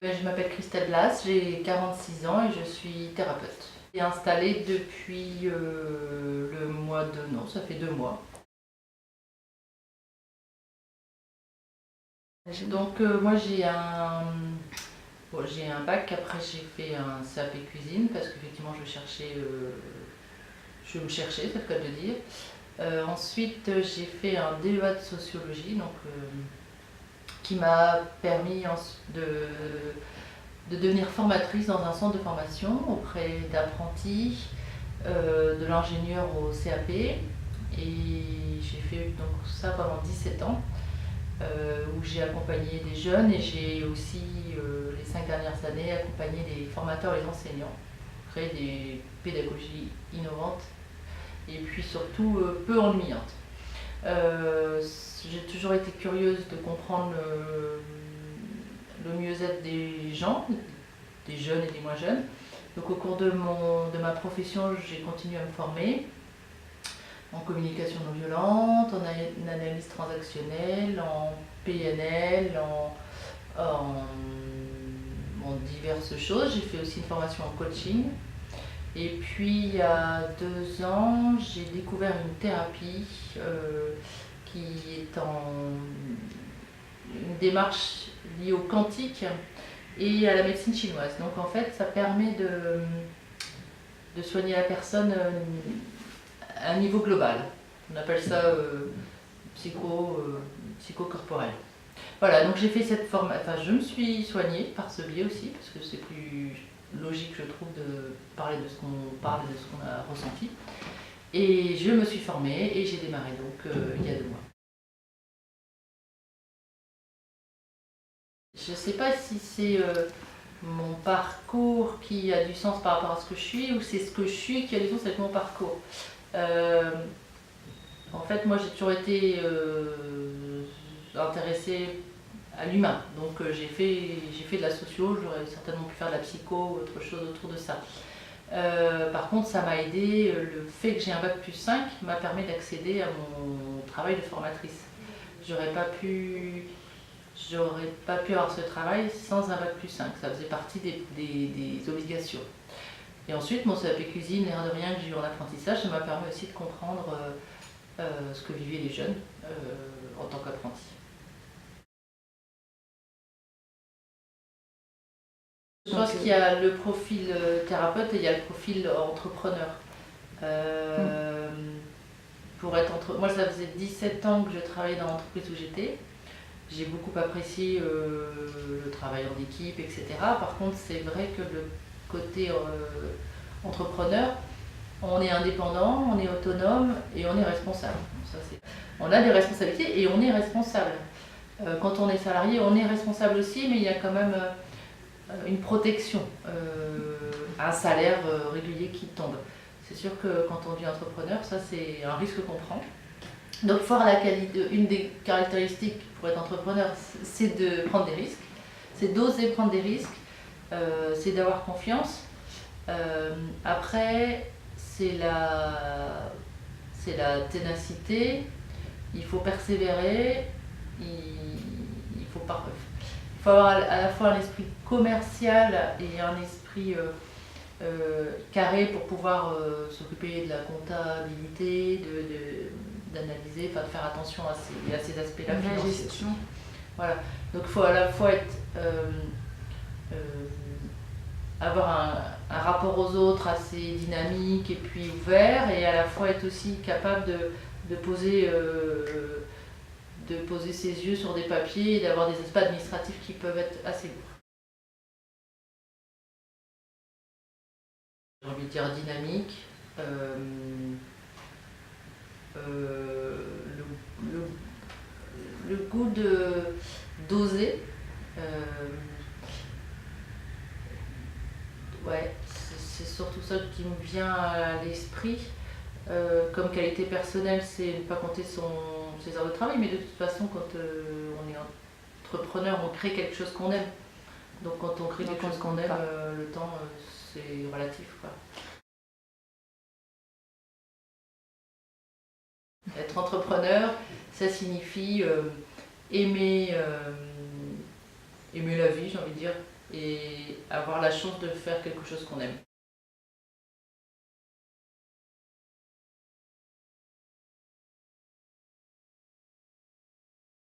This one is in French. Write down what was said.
Je m'appelle Christelle Blas, j'ai 46 ans et je suis thérapeute. J'ai installée depuis le mois de... non, ça fait 2 mois. Donc moi j'ai un bac, après j'ai fait un CAP cuisine parce qu'effectivement je me cherchais, c'est le cas de le dire. Ensuite j'ai fait un DEA de sociologie donc, qui m'a permis de devenir formatrice dans un centre de formation auprès d'apprentis, de l'ingénieur au CAP. Et j'ai fait donc ça pendant 17 ans, où j'ai accompagné des jeunes et j'ai aussi, les 5 dernières années, accompagné les formateurs et les enseignants, créer des pédagogies innovantes et puis surtout peu ennuyantes. J'ai toujours été curieuse de comprendre le mieux-être des gens, des jeunes et des moins jeunes. Donc au cours de ma profession, j'ai continué à me former en communication non violente, en analyse transactionnelle, en PNL, en diverses choses. J'ai fait aussi une formation en coaching. Et puis il y a 2 ans, j'ai découvert une thérapie qui est une démarche liée au quantique et à la médecine chinoise. Donc en fait, ça permet de soigner la personne à un niveau global. On appelle ça psychocorporel. Voilà, donc j'ai fait cette formation, enfin je me suis soignée par ce biais aussi, parce que c'est plus logique je trouve de parler de ce qu'on parle et de ce qu'on a ressenti. Et je me suis formée et j'ai démarré donc il y a 2 mois. Je ne sais pas si c'est mon parcours qui a du sens par rapport à ce que je suis ou c'est ce que je suis qui a du sens avec mon parcours. En fait, moi j'ai toujours été intéressée à l'humain, donc j'ai fait de la socio, j'aurais certainement pu faire de la psycho ou autre chose autour de ça. Par contre, ça m'a aidé, le fait que j'ai un bac+5 m'a permis d'accéder à mon travail de formatrice. J'aurais pas pu avoir ce travail sans un bac+5, ça faisait partie des obligations. Et ensuite, mon CAP cuisine, l'air de rien que j'ai eu en apprentissage, ça m'a permis aussi de comprendre ce que vivaient les jeunes en tant qu'apprentis. Je pense qu'il y a le profil thérapeute et il y a le profil entrepreneur. Moi, ça faisait 17 ans que je travaillais dans l'entreprise où j'étais. J'ai beaucoup apprécié le travail en équipe, etc. Par contre, c'est vrai que le côté entrepreneur, on est indépendant, on est autonome et on est responsable. On a des responsabilités et on est responsable. Quand on est salarié, on est responsable aussi, mais il y a quand même une protection, un salaire régulier qui tombe. C'est sûr que quand on devient entrepreneur, ça c'est un risque qu'on prend. Donc une des caractéristiques pour être entrepreneur, c'est de prendre des risques, c'est d'oser prendre des risques, c'est d'avoir confiance. Après, c'est la ténacité, il faut persévérer, il faut avoir à la fois un esprit commercial et un esprit carré pour pouvoir s'occuper de la comptabilité, d'analyser, de faire attention à ces aspects-là financiers. Gestion. Voilà. Donc il faut à la fois avoir un rapport aux autres assez dynamique et puis ouvert, et à la fois être aussi capable de poser ses yeux sur des papiers et d'avoir des aspects administratifs qui peuvent être assez lourds. J'ai envie de dire dynamique, le goût d'oser. Ouais, c'est surtout ça qui me vient à l'esprit. Comme qualité personnelle, c'est ne pas compter ses heures de travail, mais de toute façon, quand on est entrepreneur, on crée quelque chose qu'on aime. Donc quand on crée quelque chose qu'on aime, le temps, c'est relatif, quoi. Être entrepreneur, ça signifie aimer la vie, j'ai envie de dire, et avoir la chance de faire quelque chose qu'on aime.